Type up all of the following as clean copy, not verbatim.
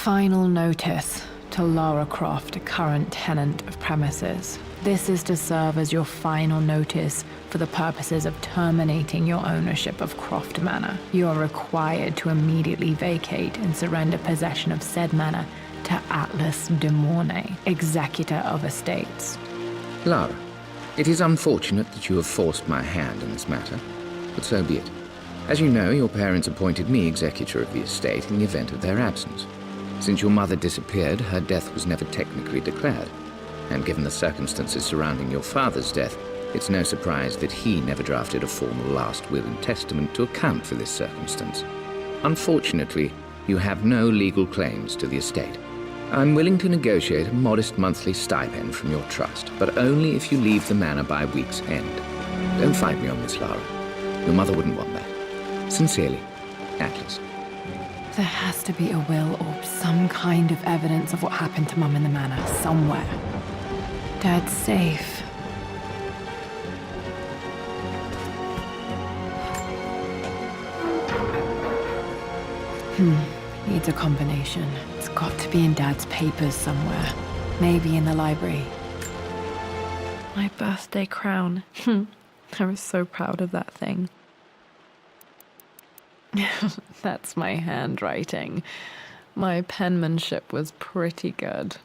Final notice to Lara Croft, current tenant of premises. This is to serve as your final notice for the purposes of terminating your ownership of Croft Manor. You are required to immediately vacate and surrender possession of said manor to Atlas de Mornay, executor of estates. Lara, it is unfortunate that you have forced my hand in this matter, but so be it. As you know, your parents appointed me executor of the estate in the event of their absence. Since your mother disappeared, her death was never technically declared. And given the circumstances surrounding your father's death, it's no surprise that he never drafted a formal last will and testament to account for this circumstance. Unfortunately, you have no legal claims to the estate. I'm willing to negotiate a modest monthly stipend from your trust, but only if you leave the manor by week's end. Don't fight me on this, Lara. Your mother wouldn't want that. Sincerely, Atlas. There has to be a will or some kind of evidence of what happened to Mum in the manor somewhere. Dad's safe. Needs a combination. It's got to be in Dad's papers somewhere. Maybe in the library. My birthday crown. I was so proud of that thing. That's my handwriting. My penmanship was pretty good.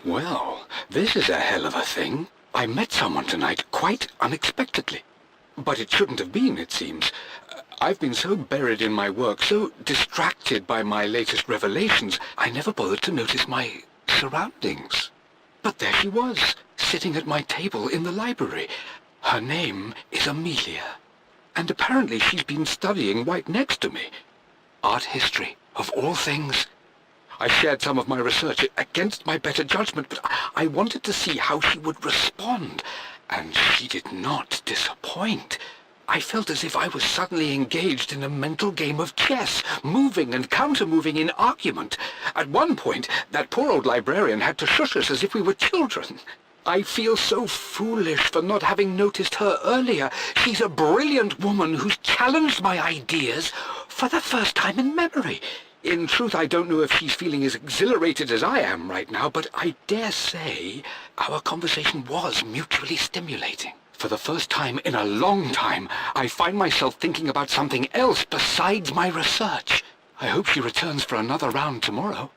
Well, this is a hell of a thing. I met someone tonight quite unexpectedly. But it shouldn't have been, it seems. I've been so buried in my work, so distracted by my latest revelations, I never bothered to notice my surroundings. But there she was, sitting at my table in the library. Her name is Amelia. And apparently she's been studying right next to me. Art history, of all things. I shared some of my research against my better judgment, but I wanted to see how she would respond. And she did not disappoint. I felt as if I was suddenly engaged in a mental game of chess, moving and counter-moving in argument. At one point, that poor old librarian had to shush us as if we were children. I feel so foolish for not having noticed her earlier. She's a brilliant woman who's challenged my ideas for the first time in memory. In truth, I don't know if she's feeling as exhilarated as I am right now, but I dare say our conversation was mutually stimulating. For the first time in a long time, I find myself thinking about something else besides my research. I hope she returns for another round tomorrow.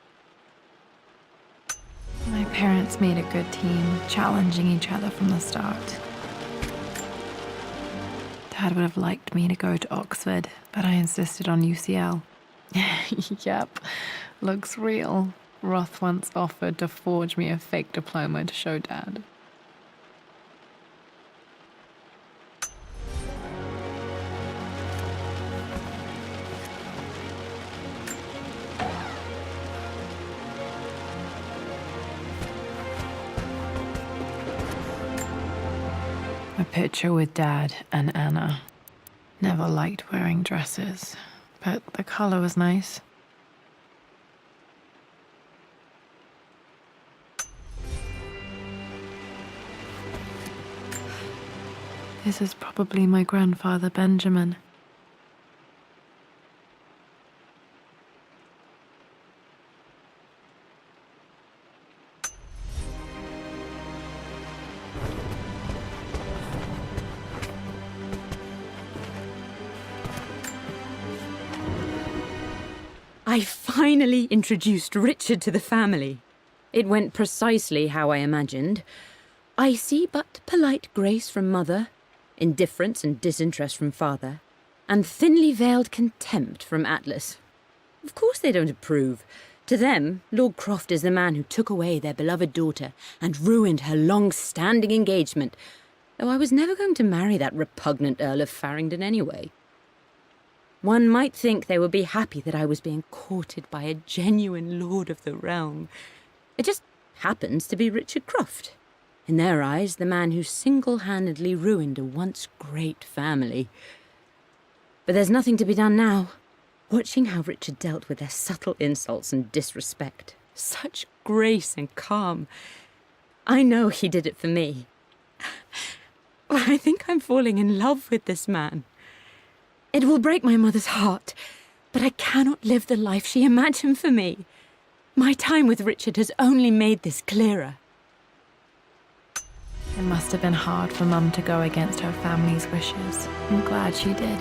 My parents made a good team, challenging each other from the start. Dad would have liked me to go to Oxford, but I insisted on UCL. Yep, looks real. Roth once offered to forge me a fake diploma to show Dad. A picture with Dad and Anna. Never liked wearing dresses, but the color was nice. This is probably my grandfather Benjamin. I finally introduced Richard to the family. It went precisely how I imagined. I see but polite grace from mother, indifference and disinterest from father, and thinly veiled contempt from Atlas. Of course they don't approve. To them, Lord Croft is the man who took away their beloved daughter and ruined her long-standing engagement, though I was never going to marry that repugnant Earl of Farringdon anyway. One might think they would be happy that I was being courted by a genuine lord of the realm. It just happens to be Richard Croft. In their eyes, the man who single-handedly ruined a once great family. But there's nothing to be done now. Watching how Richard dealt with their subtle insults and disrespect. Such grace and calm. I know he did it for me. I think I'm falling in love with this man. It will break my mother's heart, but I cannot live the life she imagined for me. My time with Richard has only made this clearer. It must have been hard for Mum to go against her family's wishes. I'm glad she did.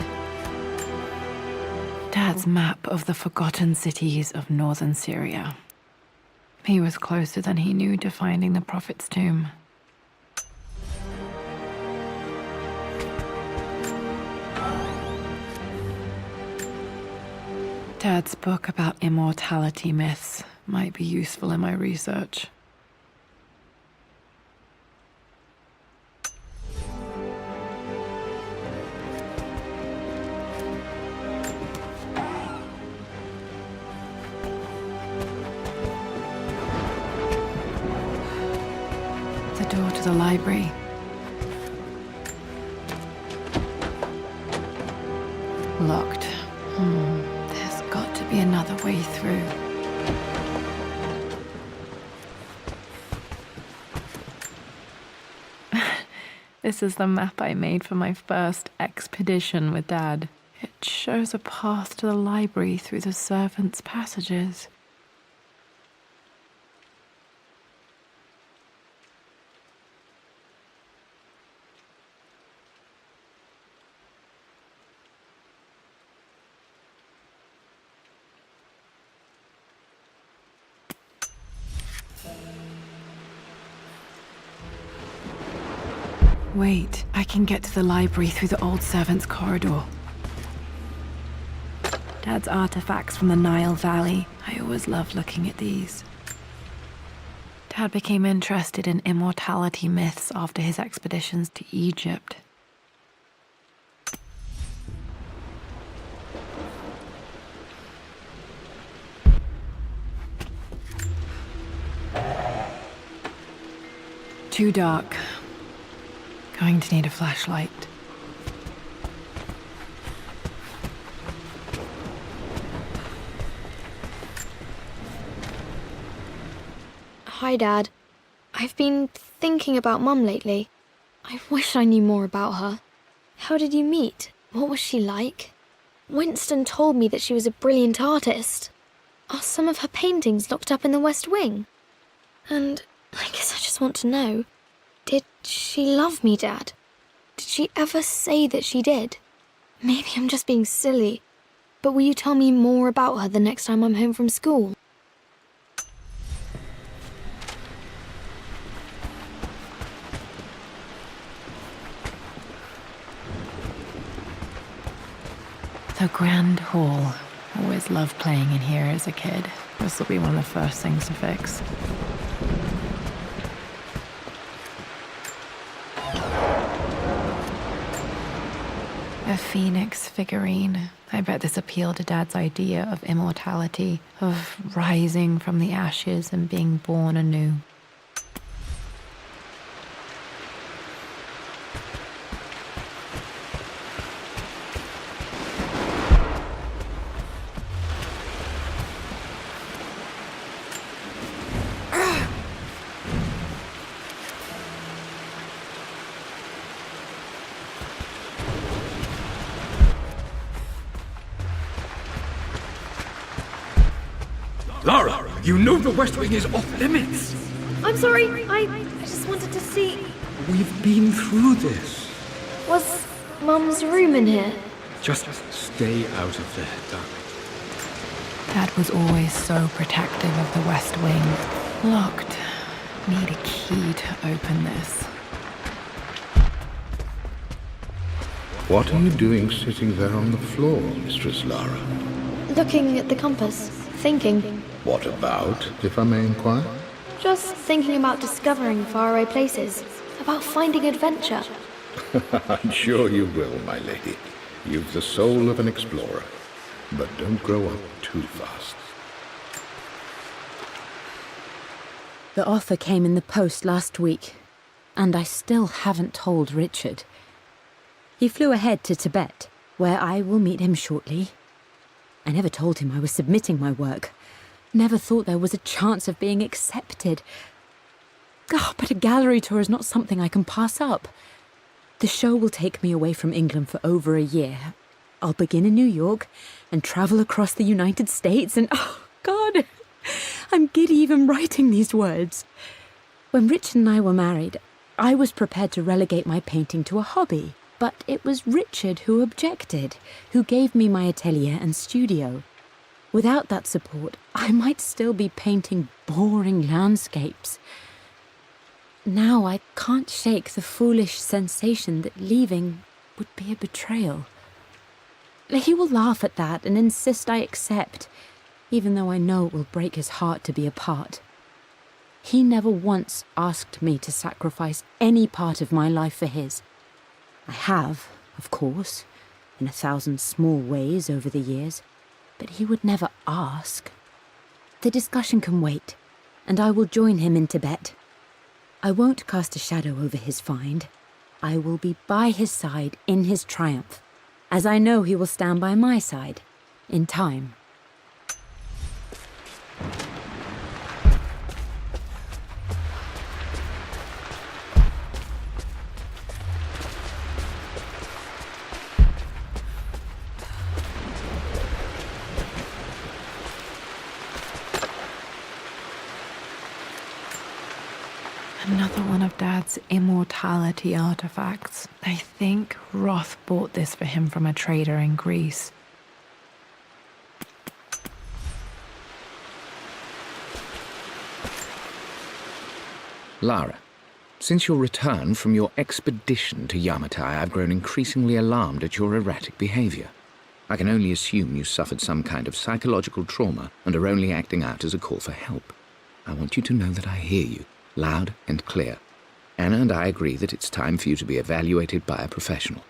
Dad's map of the forgotten cities of northern Syria. He was closer than he knew to finding the Prophet's tomb. Dad's book about immortality myths might be useful in my research. The door to the library. Locked. There's got to be another way through. This is the map I made for my first expedition with Dad. It shows a path to the library through the servants' passages. Wait, I can get to the library through the old servants' corridor. Dad's artifacts from the Nile Valley. I always loved looking at these. Dad became interested in immortality myths after his expeditions to Egypt. Too dark. Going to need a flashlight. Hi, Dad. I've been thinking about Mum lately. I wish I knew more about her. How did you meet? What was she like? Winston told me that she was a brilliant artist. Are some of her paintings locked up in the West Wing? And I guess I just want to know, did she love me, Dad? Did she ever say that she did? Maybe I'm just being silly, but will you tell me more about her the next time I'm home from school? The Grand Hall. Always loved playing in here as a kid. This will be one of the first things to fix. A phoenix figurine. I bet this appealed to Dad's idea of immortality, of rising from the ashes and being born anew. Lara, you know the West Wing is off limits. I'm sorry, I just wanted to see... We've been through this. Was Mum's room in here? Just stay out of there, darling. Dad was always so protective of the West Wing. Locked. Need a key to open this. What are you doing sitting there on the floor, Mistress Lara? Looking at the compass, thinking. What about, if I may inquire? Just thinking about discovering faraway places, about finding adventure. I'm sure you will, my lady. You've the soul of an explorer. But don't grow up too fast. The offer came in the post last week, and I still haven't told Richard. He flew ahead to Tibet, where I will meet him shortly. I never told him I was submitting my work. Never thought there was a chance of being accepted. Oh, but a gallery tour is not something I can pass up. The show will take me away from England for over a year. I'll begin in New York and travel across the United States and, oh, God, I'm giddy even writing these words. When Richard and I were married, I was prepared to relegate my painting to a hobby, but it was Richard who objected, who gave me my atelier and studio. Without that support, I might still be painting boring landscapes. Now I can't shake the foolish sensation that leaving would be a betrayal. He will laugh at that and insist I accept, even though I know it will break his heart to be apart. He never once asked me to sacrifice any part of my life for his. I have, of course, in 1,000 small ways over the years, but he would never ask. The discussion can wait, and I will join him in Tibet. I won't cast a shadow over his find. I will be by his side in his triumph, as I know he will stand by my side, in time. Another one of Dad's immortality artifacts. I think Roth bought this for him from a trader in Greece. Lara, since your return from your expedition to Yamatai, I've grown increasingly alarmed at your erratic behavior. I can only assume you suffered some kind of psychological trauma and are only acting out as a call for help. I want you to know that I hear you, loud and clear. Anna and I agree that it's time for you to be evaluated by a professional.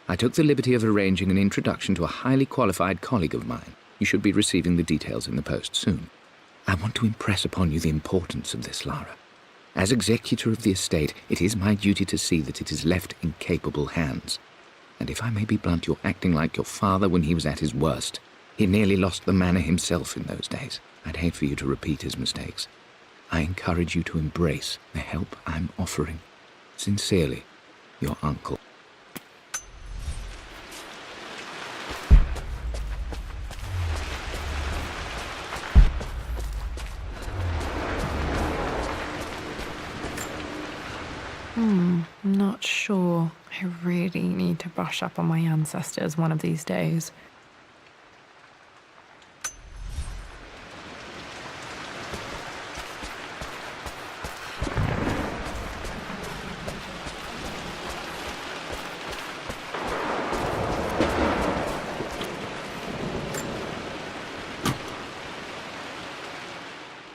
I took the liberty of arranging an introduction to a highly qualified colleague of mine. You should be receiving the details in the post soon. I want to impress upon you the importance of this, Lara. As executor of the estate, it is my duty to see that it is left in capable hands. And if I may be blunt, you're acting like your father when he was at his worst. He nearly lost the manor himself in those days. I'd hate for you to repeat his mistakes. I encourage you to embrace the help I'm offering. Sincerely, your uncle. Not sure. I really need to brush up on my ancestors one of these days.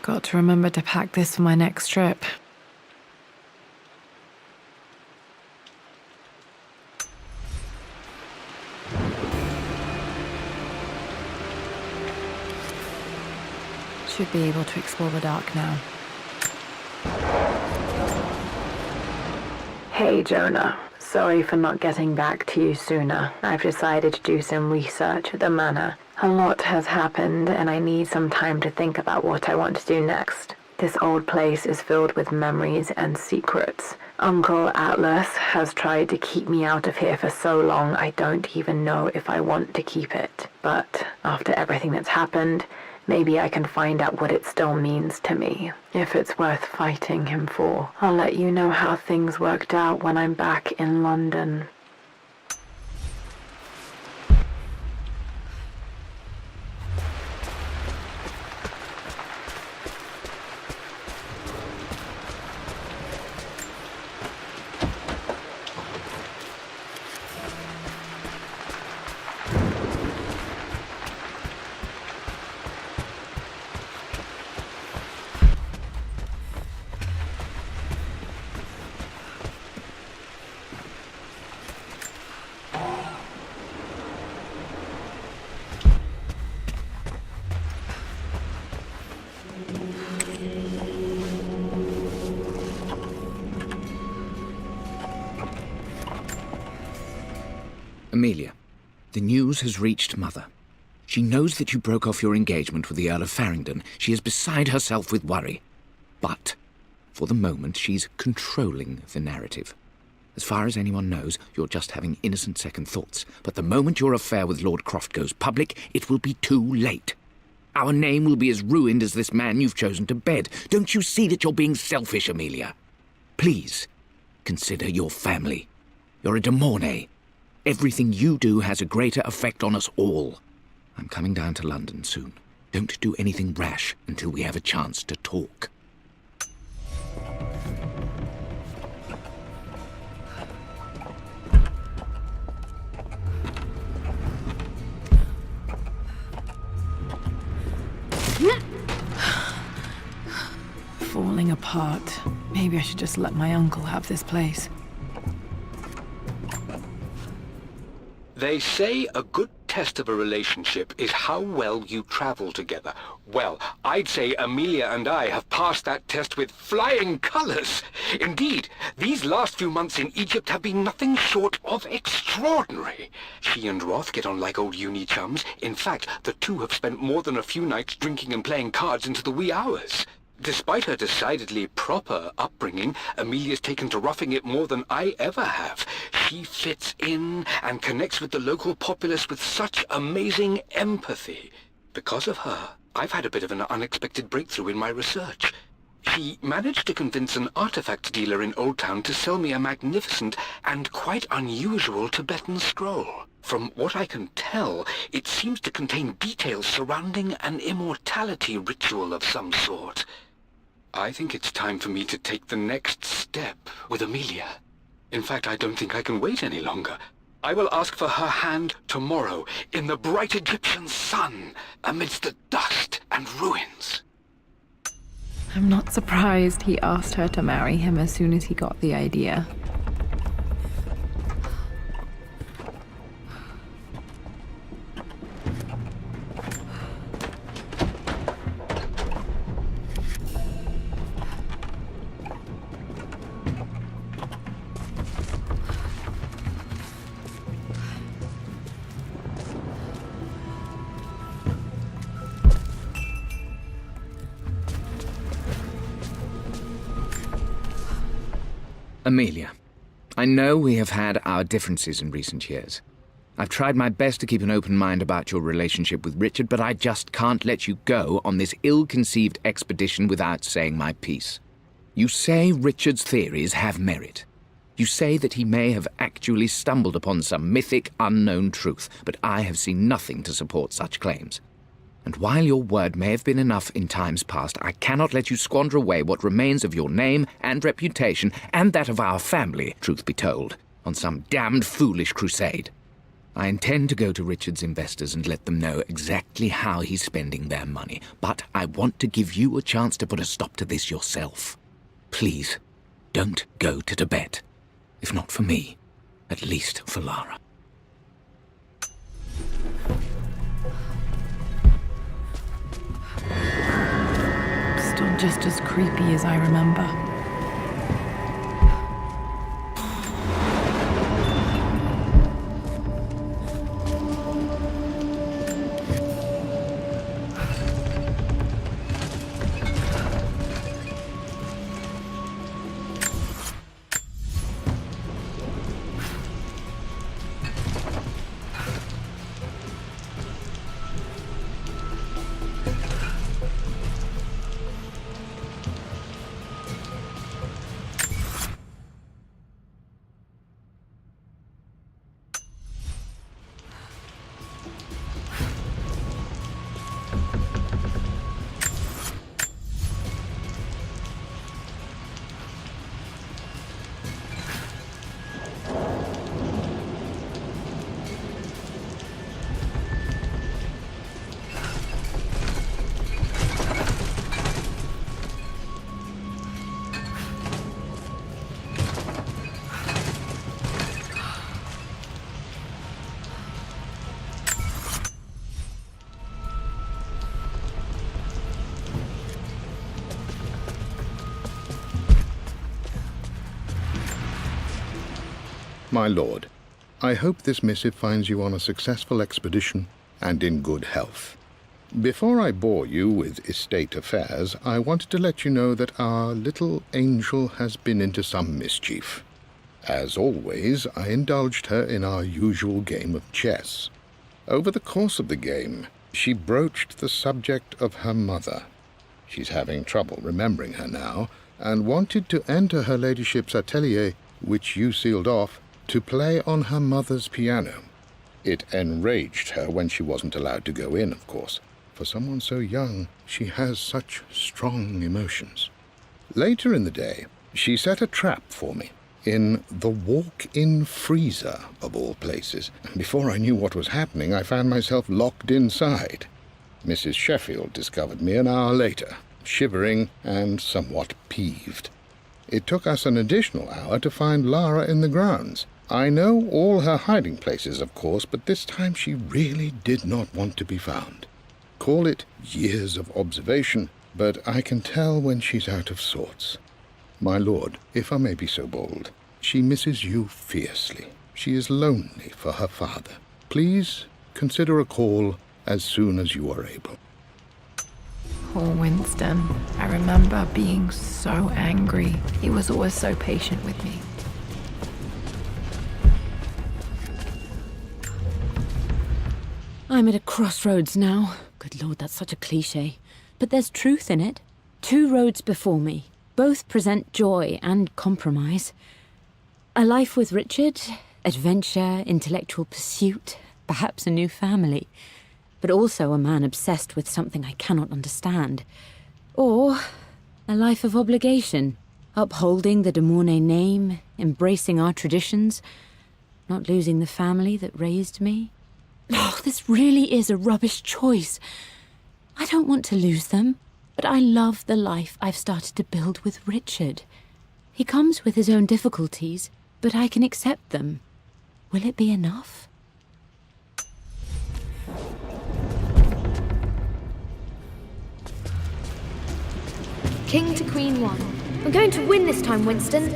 Got to remember to pack this for my next trip. Should be able to explore the dark now. Hey, Jonah. Sorry for not getting back to you sooner. I've decided to do some research at the manor. A lot has happened, and I need some time to think about what I want to do next. This old place is filled with memories and secrets. Uncle Atlas has tried to keep me out of here for so long, I don't even know if I want to keep it. But after everything that's happened, maybe I can find out what it still means to me, if it's worth fighting him for. I'll let you know how things worked out when I'm back in London. Amelia, the news has reached Mother. She knows that you broke off your engagement with the Earl of Farringdon. She is beside herself with worry. But, for the moment, she's controlling the narrative. As far as anyone knows, you're just having innocent second thoughts. But the moment your affair with Lord Croft goes public, it will be too late. Our name will be as ruined as this man you've chosen to bed. Don't you see that you're being selfish, Amelia? Please, consider your family. You're a de Mornay. Everything you do has a greater effect on us all. I'm coming down to London soon. Don't do anything rash until we have a chance to talk. Falling apart. Maybe I should just let my uncle have this place. They say a good test of a relationship is how well you travel together. Well, I'd say Amelia and I have passed that test with flying colours. Indeed, these last few months in Egypt have been nothing short of extraordinary. She and Roth get on like old uni chums. In fact, the two have spent more than a few nights drinking and playing cards into the wee hours. Despite her decidedly proper upbringing, Amelia's taken to roughing it more than I ever have. She fits in and connects with the local populace with such amazing empathy. Because of her, I've had a bit of an unexpected breakthrough in my research. She managed to convince an artifact dealer in Old Town to sell me a magnificent and quite unusual Tibetan scroll. From what I can tell, it seems to contain details surrounding an immortality ritual of some sort. I think it's time for me to take the next step with Amelia. In fact, I don't think I can wait any longer. I will ask for her hand tomorrow in the bright Egyptian sun amidst the dust and ruins. I'm not surprised he asked her to marry him as soon as he got the idea. Amelia, I know we have had our differences in recent years. I've tried my best to keep an open mind about your relationship with Richard, but I just can't let you go on this ill-conceived expedition without saying my piece. You say Richard's theories have merit. You say that he may have actually stumbled upon some mythic, unknown truth, but I have seen nothing to support such claims. And while your word may have been enough in times past, I cannot let you squander away what remains of your name and reputation, and that of our family, truth be told, on some damned foolish crusade. I intend to go to Richard's investors and let them know exactly how he's spending their money, but I want to give you a chance to put a stop to this yourself. Please, don't go to Tibet. If not for me, at least for Lara. Still just as creepy as I remember. My lord, I hope this missive finds you on a successful expedition and in good health. Before I bore you with estate affairs, I wanted to let you know that our little angel has been into some mischief. As always, I indulged her in our usual game of chess. Over the course of the game, she broached the subject of her mother. She's having trouble remembering her now, and wanted to enter her ladyship's atelier, which you sealed off, to play on her mother's piano. It enraged her when she wasn't allowed to go in, of course. For someone so young, she has such strong emotions. Later in the day, she set a trap for me in the walk-in freezer, of all places. And before I knew what was happening, I found myself locked inside. Mrs. Sheffield discovered me an hour later, shivering and somewhat peeved. It took us an additional hour to find Lara in the grounds. I know all her hiding places, of course, but this time she really did not want to be found. Call it years of observation, but I can tell when she's out of sorts. My lord, if I may be so bold, she misses you fiercely. She is lonely for her father. Please consider a call as soon as you are able. Poor Winston. I remember being so angry. He was always so patient with me. I'm at a crossroads now. Good Lord, that's such a cliché. But there's truth in it. 2 roads before me. Both present joy and compromise. A life with Richard, adventure, intellectual pursuit, perhaps a new family. But also a man obsessed with something I cannot understand. Or a life of obligation, upholding the de Mornay name, embracing our traditions, not losing the family that raised me. Oh, this really is a rubbish choice. I don't want to lose them, but I love the life I've started to build with Richard. He comes with his own difficulties, but I can accept them. Will it be enough? King to Queen 1. We're going to win this time, Winston.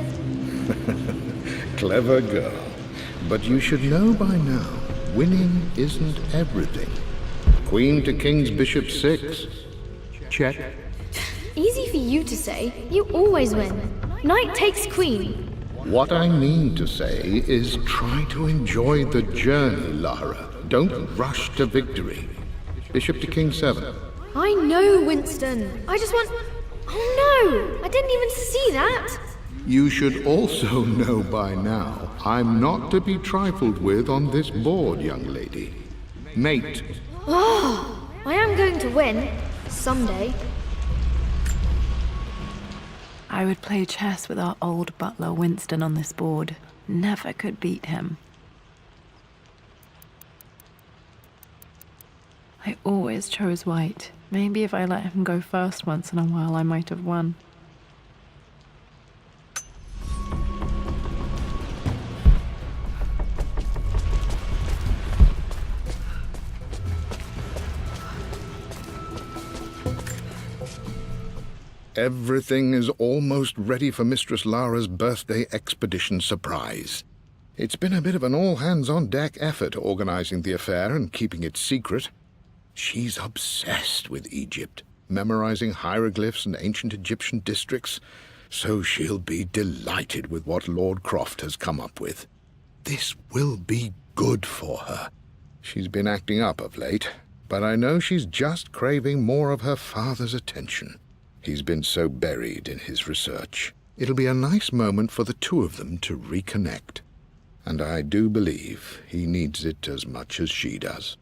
Clever girl. But you should know by now, winning isn't everything. Queen to King's Bishop 6. Check. Easy for you to say. You always win. Knight takes queen. What I mean to say is try to enjoy the journey, Lara. Don't rush to victory. Bishop to King 7. I know, Winston. I just want... Oh no! I didn't even see that! You should also know by now, I'm not to be trifled with on this board, young lady. Mate. Oh, I am going to win. Someday. I would play chess with our old butler Winston on this board. Never could beat him. I always chose white. Maybe if I let him go first once in a while, I might have won. Everything is almost ready for Mistress Lara's birthday expedition surprise. It's been a bit of an all-hands-on-deck effort organizing the affair and keeping it secret. She's obsessed with Egypt, memorizing hieroglyphs and ancient Egyptian districts, so she'll be delighted with what Lord Croft has come up with. This will be good for her. She's been acting up of late, but I know she's just craving more of her father's attention. He's been so buried in his research. It'll be a nice moment for the two of them to reconnect. And I do believe he needs it as much as she does.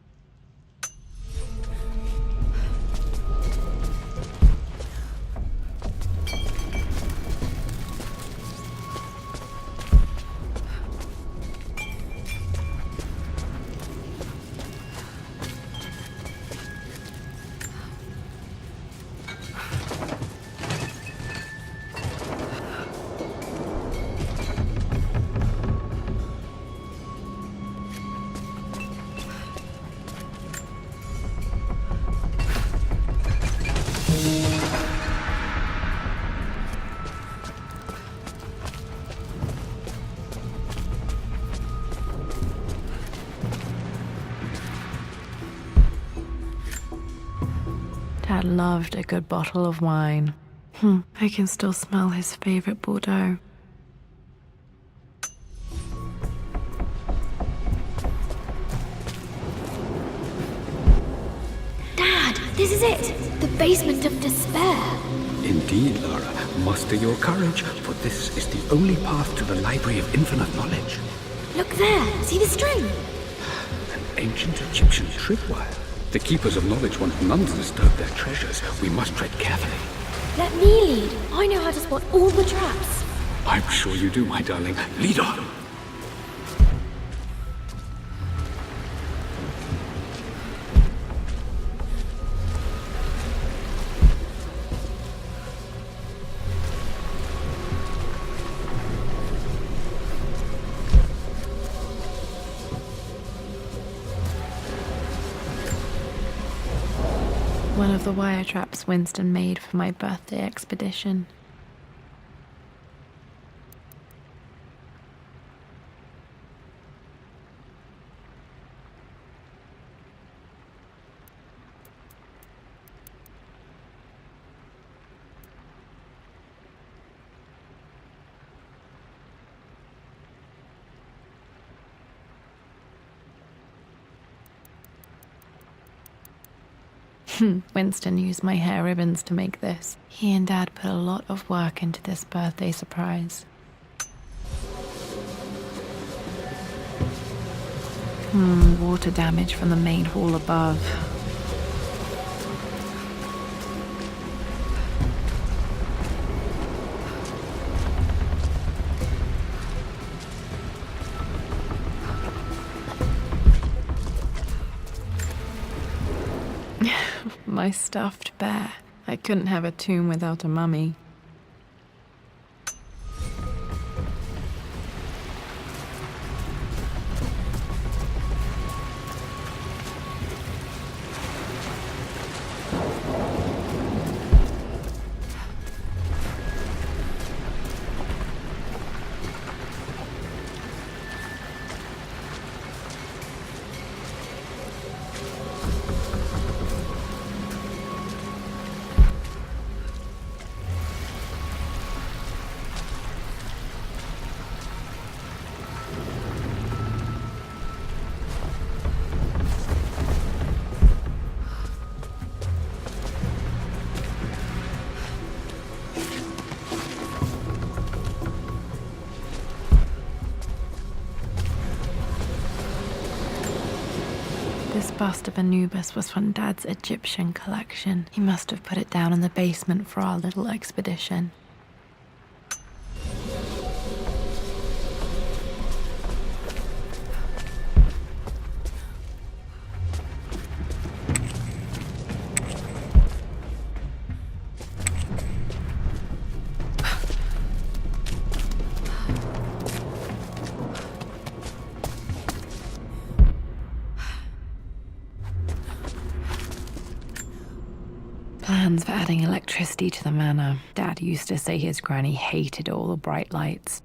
Dad loved a good bottle of wine. I can still smell his favorite Bordeaux. is it! The basement of despair! Indeed, Lara. Muster your courage, for this is the only path to the Library of Infinite Knowledge. Look there! See the string? An ancient Egyptian tripwire. The keepers of knowledge want none to disturb their treasures. We must tread carefully. Let me lead. I know how to spot all the traps. I'm sure you do, my darling. Lead on! One of the wire traps Winston made for my birthday expedition. Winston used my hair ribbons to make this. He and Dad put a lot of work into this birthday surprise. Water damage from the main hall above. My stuffed bear. I couldn't have a tomb without a mummy. This bust of Anubis was from Dad's Egyptian collection. He must have put it down in the basement for our little expedition. Plans for adding electricity to the manor. Dad used to say his granny hated all the bright lights.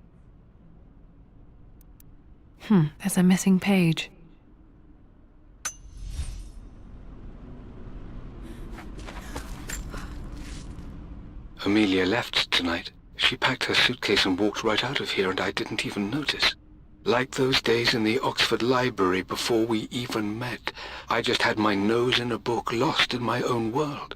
There's a missing page. Amelia left tonight. She packed her suitcase and walked right out of here, and I didn't even notice. Like those days in the Oxford Library before we even met, I just had my nose in a book, lost in my own world.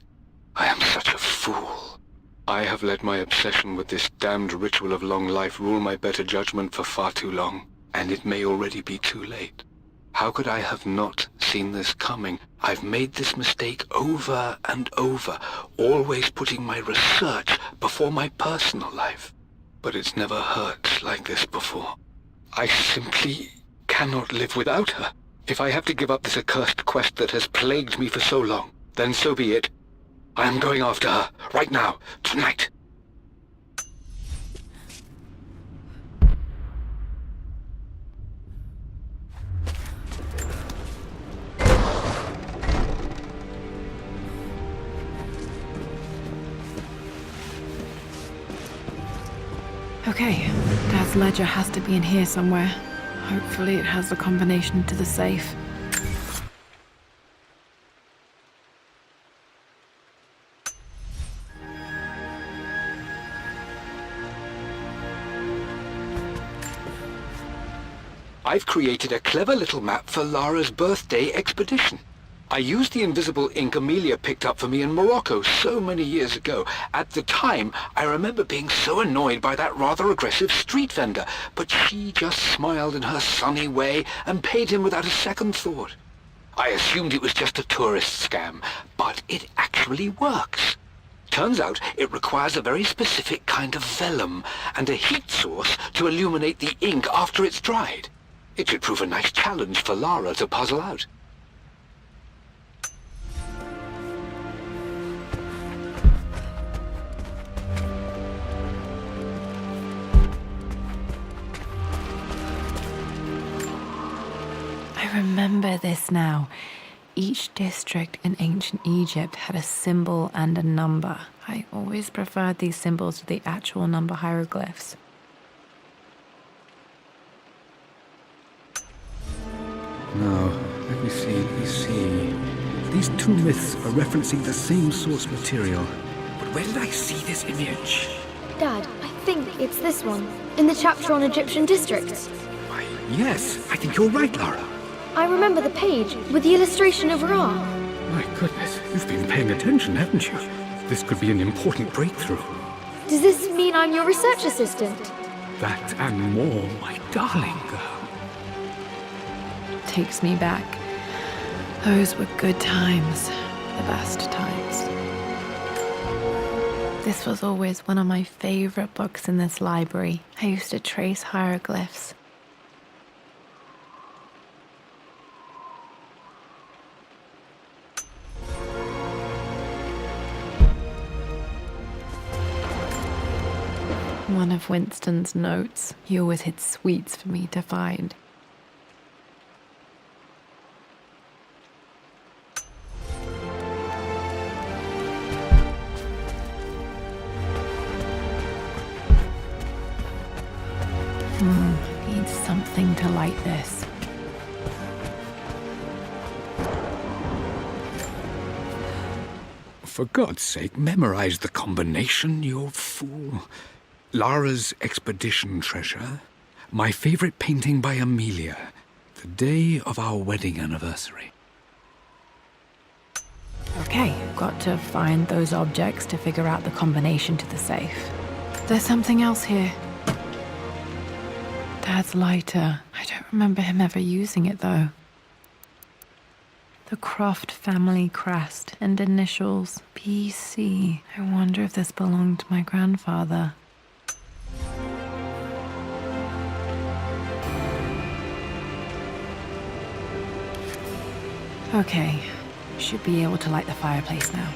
I am such a fool. I have let my obsession with this damned ritual of long life rule my better judgment for far too long, and it may already be too late. How could I have not seen this coming? I've made this mistake over and over, always putting my research before my personal life. But it's never hurt like this before. I simply cannot live without her. If I have to give up this accursed quest that has plagued me for so long, then so be it. I am going after her, right now, tonight. Okay, Dad's ledger has to be in here somewhere. Hopefully it has the combination to the safe. I've created a clever little map for Lara's birthday expedition. I used the invisible ink Amelia picked up for me in Morocco so many years ago. At the time, I remember being so annoyed by that rather aggressive street vendor, but she just smiled in her sunny way and paid him without a second thought. I assumed it was just a tourist scam, but it actually works. Turns out it requires a very specific kind of vellum and a heat source to illuminate the ink after it's dried. It should prove a nice challenge for Lara to puzzle out. I remember this now. Each district in ancient Egypt had a symbol and a number. I always preferred these symbols to the actual number hieroglyphs. Now, let me see. These two myths are referencing the same source material. But where did I see this image? Dad, I think it's this one, in the chapter on Egyptian districts. Why, yes, I think you're right, Lara. I remember the page with the illustration of Ra. My goodness, you've been paying attention, haven't you? This could be an important breakthrough. Does this mean I'm your research assistant? That and more, my darling. Takes me back. Those were good times. The best times. This was always one of my favorite books in this library. I used to trace hieroglyphs. One of Winston's notes. He always hid sweets for me to find. Need something to light this. For God's sake, memorize the combination, you fool. Lara's expedition treasure, my favorite painting by Amelia, the day of our wedding anniversary. Okay, got to find those objects to figure out the combination to the safe. There's something else here. Dad's lighter. I don't remember him ever using it, though. The Croft family crest and initials, PC. I wonder if this belonged to my grandfather. Okay, should be able to light the fireplace now.